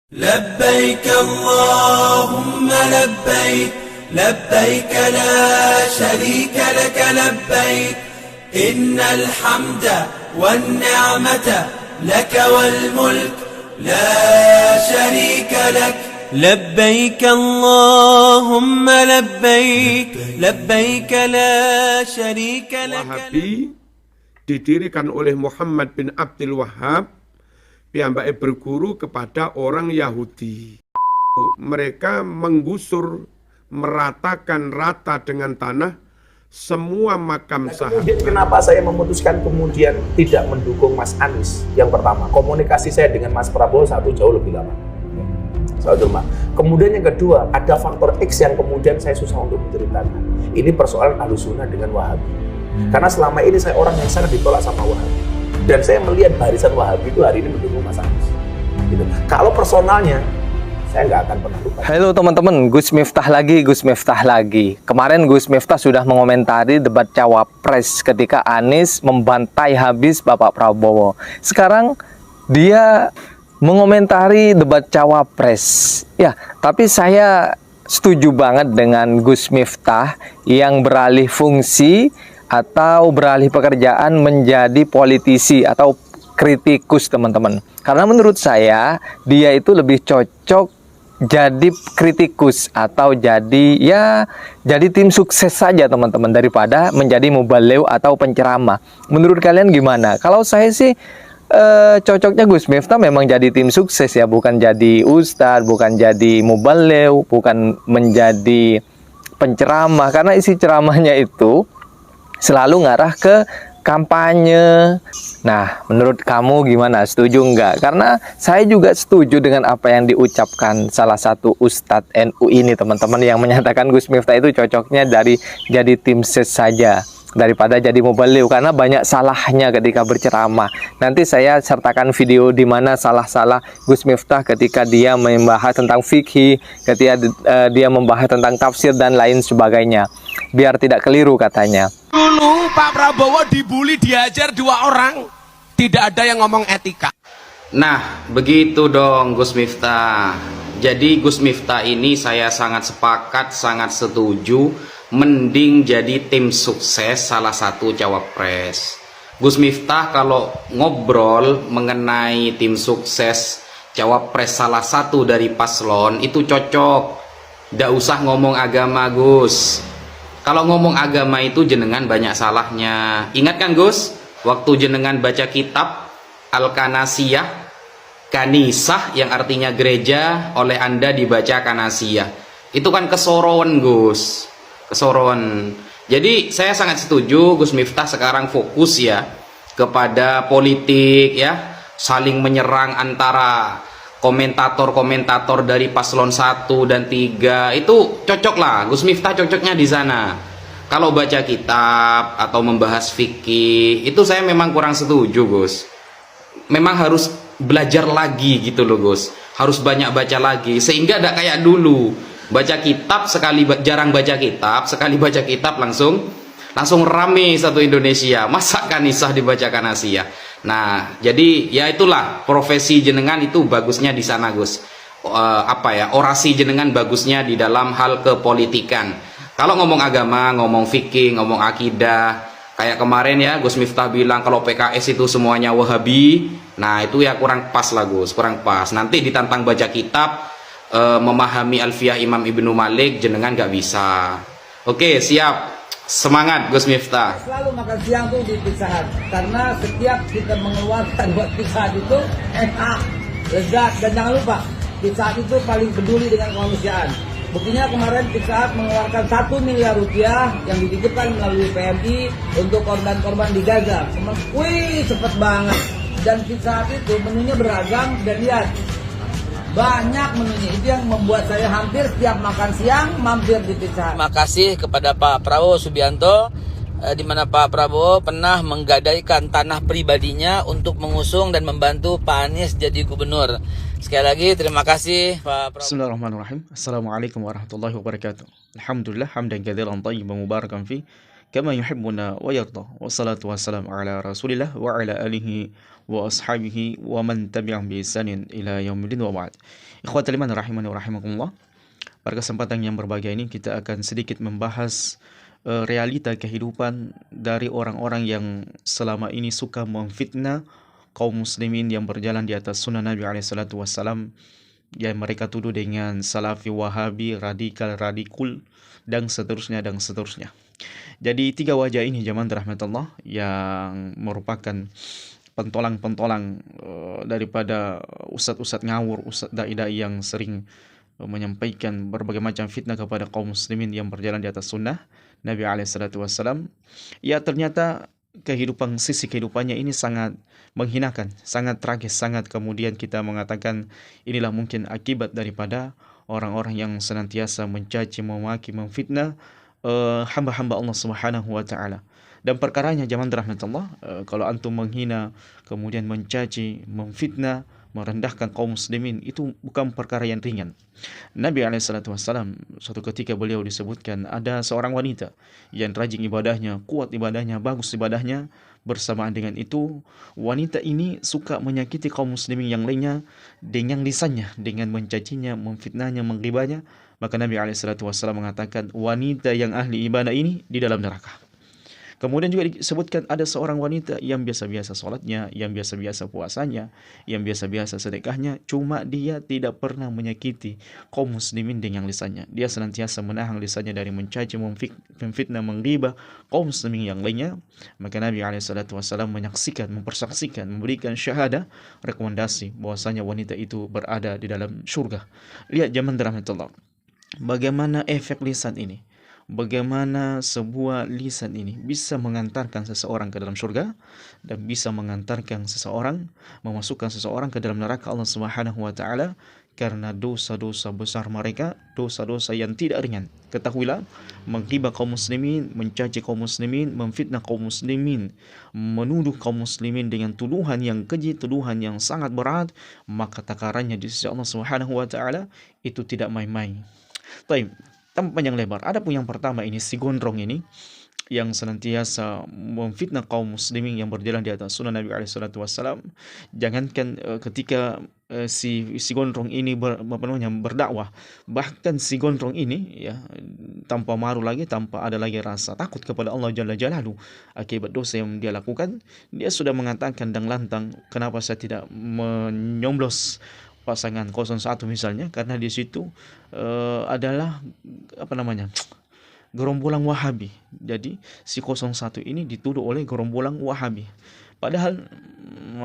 لبيك اللهم لبيك لبيك لا شريك لك لبيك إن الحمد والنعمة لك والملك لا شريك لك لبيك اللهم لبيك لبيك لا شريك لك. Wahabi didirikan oleh Muhammad bin Abdul Wahab, piyambake berguru kepada orang Yahudi. Mereka menggusur, meratakan rata dengan tanah semua makam sahabat. Kenapa saya memutuskan kemudian tidak mendukung Mas Anies? Yang pertama, komunikasi saya dengan Mas Prabowo jauh lebih lama. Kemudian yang kedua, ada faktor X yang kemudian saya susah untuk menceritakan. Ini persoalan Ahlussunnah dengan Wahabi. Karena selama ini saya orang yang sangat ditolak sama Wahabi. Dan saya melihat barisan Wahabi itu hari ini mendukung Mas Anies. Gitu. Kalau personalnya, saya nggak akan pernah lupa. Halo teman-teman, Gus Miftah lagi. Kemarin Gus Miftah sudah mengomentari debat Cawapres ketika Anies membantai habis Bapak Prabowo. Sekarang dia mengomentari debat Cawapres. Ya, tapi saya setuju banget dengan Gus Miftah yang beralih fungsi atau beralih pekerjaan menjadi politisi atau kritikus, teman-teman. Karena menurut saya dia itu lebih cocok jadi kritikus atau jadi tim sukses saja, teman-teman, daripada menjadi muballigh atau penceramah. Menurut kalian gimana? Kalau saya sih cocoknya Gus Miftah memang jadi tim sukses ya, bukan jadi ustadz, bukan jadi muballigh, bukan menjadi penceramah, karena isi ceramahnya itu selalu ngarah ke kampanye. Nah, menurut kamu gimana? Setuju nggak? Karena saya juga setuju dengan apa yang diucapkan salah satu ustadz NU ini, teman-teman, yang menyatakan Gus Miftah itu cocoknya jadi tim ses saja daripada jadi muballigh, karena banyak salahnya ketika berceramah. Nanti saya sertakan video di mana salah-salah Gus Miftah ketika dia membahas tentang fikih, ketika dia membahas tentang tafsir dan lain sebagainya, biar tidak keliru katanya. Dulu Pak Prabowo dibully, diajar 2 orang, tidak ada yang ngomong etika. Nah, begitu dong Gus Miftah. Jadi Gus Miftah ini saya sangat sepakat, sangat setuju, mending jadi tim sukses salah satu cawapres. Gus Miftah kalau ngobrol mengenai tim sukses cawapres salah satu dari paslon itu cocok. Nggak usah ngomong agama, Gus. Kalau ngomong agama itu jenengan banyak salahnya. Ingat kan Gus, waktu jenengan baca kitab Al-Kanasiyah, kanisah yang artinya gereja, oleh Anda dibaca kanasiyah. Itu kan kesorowan, Gus. Kesorowan. Jadi saya sangat setuju Gus Miftah sekarang fokus ya kepada politik ya, saling menyerang antara komentator-komentator dari paslon 1 dan 3. Itu cocok lah, Gus Miftah cocoknya di sana. Kalau baca kitab atau membahas fikih itu saya memang kurang setuju, Gus. Memang harus belajar lagi gitu loh, Gus. Harus banyak baca lagi sehingga tidak kayak dulu. Baca kitab sekali, jarang baca kitab, sekali baca kitab langsung rame satu Indonesia. Masa kanisah dibaca kanasiyah. Nah, jadi ya itulah profesi jenengan itu bagusnya di sana, Gus. Orasi jenengan bagusnya di dalam hal kepolitikan. Kalau ngomong agama, ngomong fikih, ngomong akidah, kayak kemarin ya Gus Miftah bilang kalau PKS itu semuanya Wahabi. Nah, itu ya kurang pas lah, Gus, kurang pas. Nanti ditantang baca kitab, memahami Alfiyah Imam Ibnu Malik, jenengan nggak bisa. Oke, siap. Semangat Gus Miftah. Selalu makan siang tuh di Pizza Hut, karena setiap kita mengeluarkan buat Pizza Hut itu enak, lezat, dan jangan lupa Pizza Hut itu paling peduli dengan kemanusiaan. Buktinya kemarin Pizza Hut mengeluarkan 1 miliar rupiah yang dititipkan melalui PMI untuk korban-korban di Gaza. Wih, cepet banget. Dan Pizza Hut itu menunya beragam, dan lihat banyak menunya. Itu yang membuat saya hampir setiap makan siang mampir di Pizza Hut. Terima kasih kepada Pak Prabowo Subianto, di mana Pak Prabowo pernah menggadaikan tanah pribadinya untuk mengusung dan membantu Pak Anies jadi gubernur. Sekali lagi terima kasih Pak Prabowo. Bismillahirrahmanirrahim. Assalamualaikum warahmatullahi wabarakatuh. Alhamdulillah hamdan katsiran thayyiban mubarakan fi كما يحبنا ويرضى والصلاة والسلام على رسول الله وعلى آله وأصحابه ومن تبعهم بإحسان إلى يوم الدين وبعد. Ikhwatul iman rahimani wa rahimakumullah. Pada kesempatan yang berbahagia ini kita akan sedikit membahas realita kehidupan dari orang-orang yang selama ini suka memfitnah kaum muslimin yang berjalan di atas sunnah Nabi SAW, yang mereka tuduh dengan salafi, wahabi, radikal, radikul, dan seterusnya dan seterusnya. Jadi 3 wajah ini jamaah rahmatullah yang merupakan pentolang-pentolang daripada ustadz-ustadz ngawur, ustadz dai-dai yang sering menyampaikan berbagai macam fitnah kepada kaum muslimin yang berjalan di atas sunnah Nabi SAW. Ya, ternyata sisi kehidupannya ini sangat menghinakan, sangat tragis, sangat kemudian kita mengatakan inilah mungkin akibat daripada orang-orang yang senantiasa mencaci, memaki, memfitnah hamba-hamba Allah Subhanahu wa taala. Dan perkaranya jamaah rahmatullah, kalau antum menghina, kemudian mencaci, memfitnah, merendahkan kaum muslimin, itu bukan perkara yang ringan. Nabi SAW suatu ketika beliau disebutkan ada seorang wanita yang rajin ibadahnya, kuat ibadahnya, bagus ibadahnya. Bersamaan dengan itu, wanita ini suka menyakiti kaum muslimin yang lainnya dengan lisannya, dengan mencacinya, memfitnahnya, menggibahnya. Maka Nabi SAW mengatakan wanita yang ahli ibadah ini di dalam neraka. Kemudian juga disebutkan ada seorang wanita yang biasa-biasa sholatnya, yang biasa-biasa puasanya, yang biasa-biasa sedekahnya, cuma dia tidak pernah menyakiti kaum muslimin dengan lisannya. Dia senantiasa menahan lisannya dari mencaci, memfitnah, menggibah kaum muslimin yang lainnya. Maka Nabi SAW menyaksikan, mempersaksikan, memberikan syahadah, rekomendasi bahwasanya wanita itu berada di dalam surga. Lihat jamaah rahmatullah, bagaimana efek lisan ini. Bagaimana sebuah lisan ini bisa mengantarkan seseorang ke dalam surga dan bisa mengantarkan seseorang, memasukkan seseorang ke dalam neraka Allah Subhanahu wa taala karena dosa-dosa besar mereka, dosa-dosa yang tidak ringan. Ketahuilah, menghina kaum muslimin, mencaci kaum muslimin, memfitnah kaum muslimin, menuduh kaum muslimin dengan tuduhan yang keji, tuduhan yang sangat berat, maka takarannya di sisi Allah Subhanahu wa taala itu tidak main-main. Baik, tanpa panjang lebar, adapun yang pertama ini si gondrong ini yang senantiasa memfitnah kaum muslimin yang berjalan di atas sunnah Nabi SAW. Jangankan ketika si gondrong ini berdakwah, bahkan si gondrong ini ya tanpa malu lagi, tanpa ada lagi rasa takut kepada Allah Jalla Jalaluhu akibat dosa yang dia lakukan, dia sudah mengatakan dan lantang, kenapa saya tidak menyoblos pasangan 01 misalnya, karena di situ adalah gerombolan Wahabi. Jadi si 01 ini dituduh oleh gerombolan Wahabi. Padahal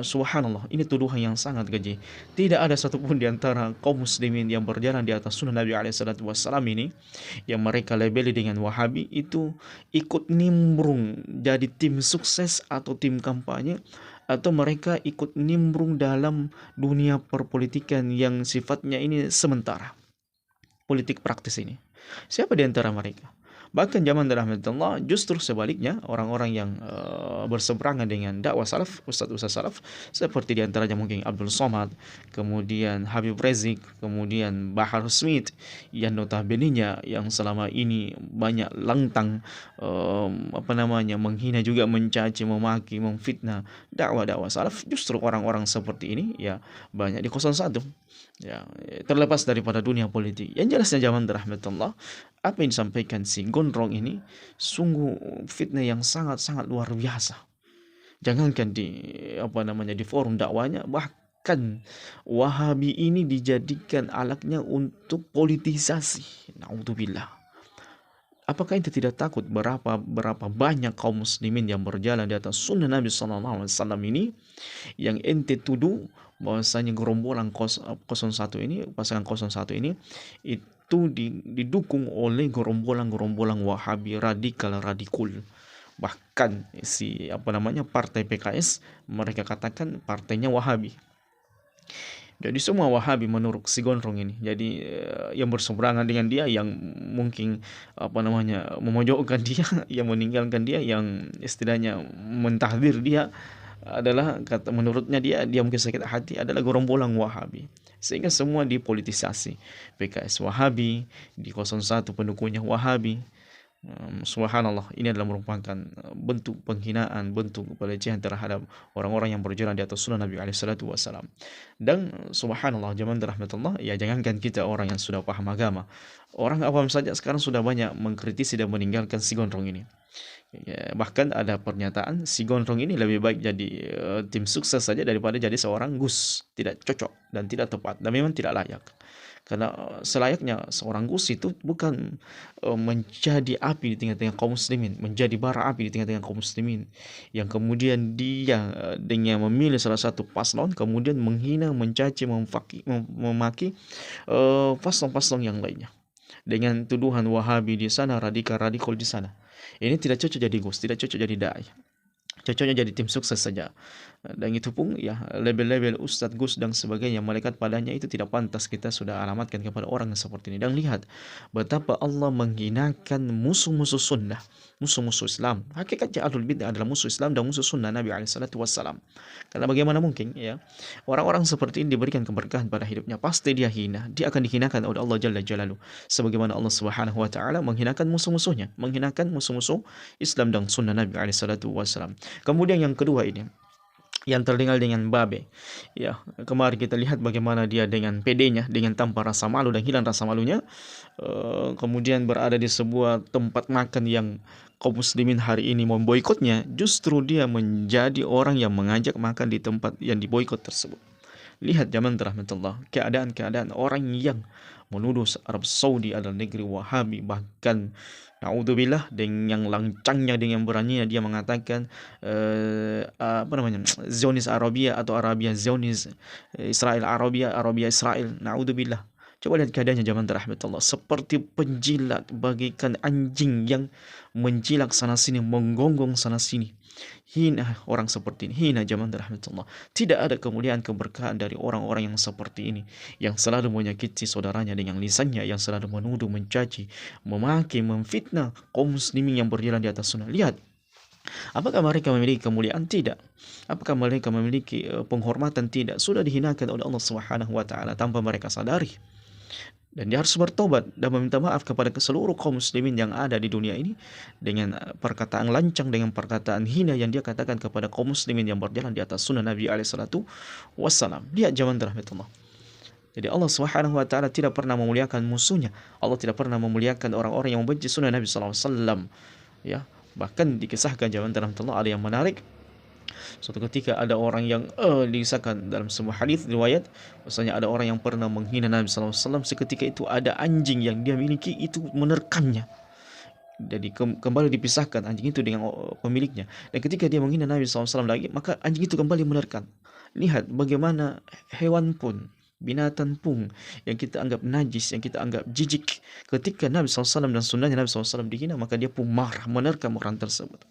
subhanallah, ini tuduhan yang sangat keji. Tidak ada satupun di antara kaum muslimin yang berjalan di atas sunnah Nabi SAW ini yang mereka labeli dengan Wahabi itu ikut nimbrung jadi tim sukses atau tim kampanye, atau mereka ikut nimbrung dalam dunia perpolitikan yang sifatnya ini sementara, politik praktis ini. Siapa di antara mereka? Bahkan zaman rahmatullah, justru sebaliknya, orang-orang yang berseberangan dengan dakwah salaf, ustaz-ustaz salaf, seperti di antaranya mungkin Abdul Somad, kemudian Habib Rizik, kemudian Bahar Smith, yang notabene-nya yang selama ini banyak lantang menghina juga, mencaci, memaki, memfitnah dakwah salaf, justru orang-orang seperti ini ya banyak di 01. Ya, terlepas daripada dunia politik. Yang jelasnya zaman rahmatullah, apa yang disampaikan si gondrong ini sungguh fitnah yang sangat-sangat luar biasa. Jangankan di forum dakwanya, bahkan Wahabi ini dijadikan alatnya untuk politisasi. Naudzubillah. Apakah ente tidak takut berapa banyak kaum muslimin yang berjalan di atas sunnah Nabi SAW ini yang ente tuduh bahwasanya gerombolan 01 ini, pasangan 01 ini itu didukung oleh gerombolan Wahabi radikul. Bahkan partai PKS mereka katakan partainya Wahabi. Jadi semua Wahabi menurut si gondrong ini. Jadi yang berseberangan dengan dia, yang mungkin memojokkan dia, yang meninggalkan dia, yang istilahnya mentahdir dia, adalah menurutnya dia mungkin sakit hati, adalah gerombolan Wahabi. Sehingga semua dipolitisasi. PKS Wahabi, di 01 pendukungnya Wahabi. Subhanallah, ini adalah merupakan bentuk penghinaan, bentuk pelecehan terhadap orang-orang yang berjalan di atas sunnah Nabi SAW. Dan subhanallah, zaman rahmatullah, ya jangankan kita orang yang sudah paham agama, orang awam saja sekarang sudah banyak mengkritisi dan meninggalkan si gondrong ini. Ya, bahkan ada pernyataan si gondrong ini lebih baik jadi tim sukses saja daripada jadi seorang Gus. Tidak cocok dan tidak tepat dan memang tidak layak. Karena selayaknya seorang Gus itu bukan menjadi api di tengah-tengah kaum muslimin, menjadi bara api di tengah-tengah kaum muslimin, yang kemudian dia dengan memilih salah satu paslon kemudian menghina, mencaci, memaki paslon-paslon yang lainnya dengan tuduhan Wahabi di sana, radikal di sana. Ini tidak cocok jadi Gus, tidak cocok jadi dai. Cocoknya jadi tim sukses saja. Dan itu pun ya label-label Ustadz Gus dan sebagainya melekat padanya itu tidak pantas kita sudah alamatkan kepada orang yang seperti ini. Dan lihat betapa Allah menghinakan musuh-musuh sunnah, musuh-musuh Islam. Hakikatnya ahlul bidah adalah musuh Islam dan musuh sunnah Nabi SAW. Karena bagaimana mungkin ya orang-orang seperti ini diberikan keberkahan pada hidupnya, pasti dia hina, dia akan dihinakan oleh Allah Jalla Jalaluhu. Sebagaimana Allah Subhanahu wa taala menghinakan musuh-musuhnya, menghinakan musuh-musuh Islam dan sunnah Nabi SAW. Kemudian yang kedua ini yang terdengar dengan babe. Ya, kemarin kita lihat bagaimana dia dengan pedenya, dengan tanpa rasa malu dan hilang rasa malunya, kemudian berada di sebuah tempat makan yang kaum muslimin hari ini memboikotnya, justru dia menjadi orang yang mengajak makan di tempat yang diboikot tersebut. Lihat zaman rahmatullah, keadaan-keadaan orang yang menuduh Arab Saudi adalah negeri Wahabi, bahkan naudzubillah dengan lancangnya, dengan beraninya dia mengatakan Zionis Arabia atau Arabia Zionis, Israel Arabia, Arabia Israel, naudzubillah. Coba lihat keadaannya zaman rahmatullah, seperti penjilat bagaikan anjing yang menjilat sana sini, menggonggong sana sini. Hina orang seperti ini, hina zaman rahmatullah. Tidak ada kemuliaan keberkahan dari orang-orang yang seperti ini, yang selalu menyakiti saudaranya dengan lisannya, yang selalu menuduh, mencaci, memaki, memfitnah kaum muslimin yang berjalan di atas sunnah. Lihat, apakah mereka memiliki kemuliaan? Tidak. Apakah mereka memiliki penghormatan? Tidak. Sudah dihinakan oleh Allah Subhanahu wa taala tanpa mereka sadari. Dan dia harus bertobat dan meminta maaf kepada seluruh kaum muslimin yang ada di dunia ini dengan perkataan lancang, dengan perkataan hina yang dia katakan kepada kaum muslimin yang berjalan di atas sunnah Nabi SAW. Lihat zaman rahmatullah. Jadi Allah Subhanahu wa taala tidak pernah memuliakan musuhnya. Allah tidak pernah memuliakan orang-orang yang membenci sunnah Nabi SAW. Ya, bahkan dikisahkan zaman rahmatullah, ada yang menarik. Suatu ketika ada orang yang disahkan dalam sebuah hadis riwayat, bahwasanya ada orang yang pernah menghina Nabi SAW. Seketika itu ada anjing yang dia miliki itu menerkamnya. Jadi kembali dipisahkan anjing itu dengan pemiliknya. Dan ketika dia menghina Nabi SAW lagi, maka anjing itu kembali menerkam. Lihat bagaimana hewan pun, binatang pun yang kita anggap najis, yang kita anggap jijik, ketika Nabi SAW dan sunnahnya Nabi SAW dihina, maka dia pun marah, menerkam orang tersebut.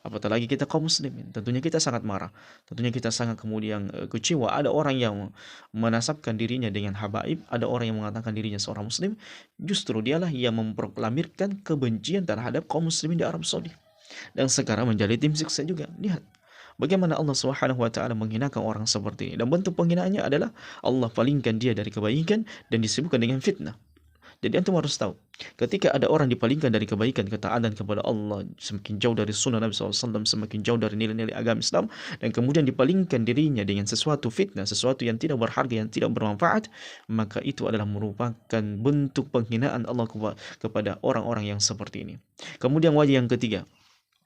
Apatah lagi kita kaum muslimin, tentunya kita sangat marah, tentunya kita sangat kemudian kecewa. Ada orang yang menasabkan dirinya dengan habaib, ada orang yang mengatakan dirinya seorang muslim, justru dialah yang memproklamirkan kebencian terhadap kaum muslimin di Arab Saudi. Dan sekarang menjadi tim sukses juga. Lihat bagaimana Allah Subhanahu wa taala menghinakan orang seperti ini, dan bentuk penghinaannya adalah Allah palingkan dia dari kebaikan dan disibukkan dengan fitnah. Jadi antum harus tahu, ketika ada orang dipalingkan dari kebaikan, ketaatan kepada Allah, semakin jauh dari sunnah Nabi SAW, semakin jauh dari nilai-nilai agama Islam, dan kemudian dipalingkan dirinya dengan sesuatu fitnah, sesuatu yang tidak berharga, yang tidak bermanfaat, maka itu adalah merupakan bentuk penghinaan Allah kepada orang-orang yang seperti ini. Kemudian wajah yang ketiga,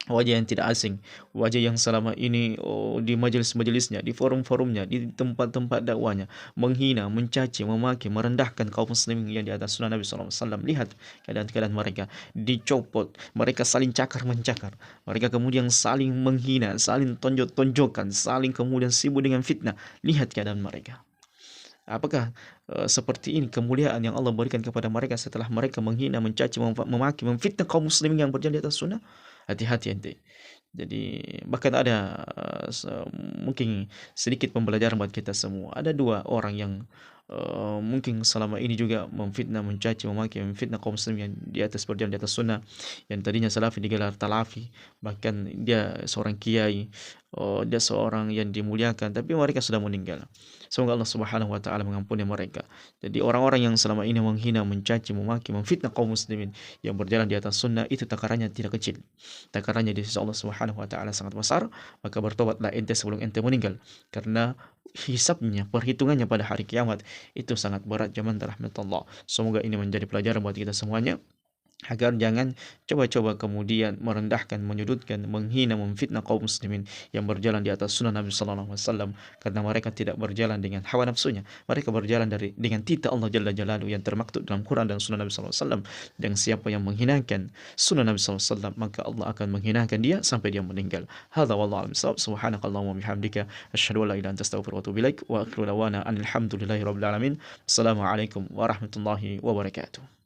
wajah yang tidak asing, wajah yang selama ini di majelis-majelisnya, di forum-forumnya, di tempat-tempat dakwanya menghina, mencaci, memaki, merendahkan kaum muslimin yang di atas sunnah Nabi SAW. Lihat keadaan-keadaan mereka, dicopot, mereka saling cakar-mencakar, mereka kemudian saling menghina, saling tonjok-tonjokan, saling kemudian sibuk dengan fitnah. Lihat keadaan mereka. Apakah seperti ini kemuliaan yang Allah berikan kepada mereka setelah mereka menghina, mencaci, memaki, memfitnah kaum muslimin yang berjalan di atas sunnah? Hati-hati ente. Jadi bahkan ada mungkin sedikit pembelajaran buat kita semua. Ada dua orang yang mungkin selama ini juga memfitnah, mencaci, memaki, memfitnah kaum muslim yang di atas berjalan di atas sunnah, yang tadinya salafi digelar talafi, bahkan dia seorang kiai, dia seorang yang dimuliakan, tapi mereka sudah meninggal. Semoga Allah Subhanahu wa taala mengampuni mereka. Jadi orang-orang yang selama ini menghina, mencaci, memaki, memfitnah kaum muslimin yang berjalan di atas sunnah, itu takarannya tidak kecil. Takarannya di sisi Allah Subhanahu wa taala sangat besar. Maka bertobatlah ente sebelum ente meninggal, karena hisabnya, perhitungannya pada hari kiamat itu sangat berat zaman rahmatullah. Semoga ini menjadi pelajaran buat kita semuanya, agar jangan coba-coba kemudian merendahkan, menyudutkan, menghina, memfitnah kaum muslimin yang berjalan di atas sunnah Nabi sallallahu alaihi wasallam, karena mereka tidak berjalan dengan hawa nafsunya, mereka berjalan dengan titah Allah Jalla Jalaluhu yang termaktub dalam Quran dan sunnah Nabi sallallahu alaihi wasallam. Dan siapa yang menghinakan sunnah Nabi sallallahu alaihi wasallam, maka Allah akan menghinakan dia sampai dia meninggal. Hadza wallahu a'lam bissawab. Subhanakallahumma wa bihamdika asyhadu an la ilaha illa anta astaghfiruka wa atubu ilaik, wa akhiru da'wana alhamdulillahi rabbil alamin. Assalamualaikum warahmatullahi wabarakatuh.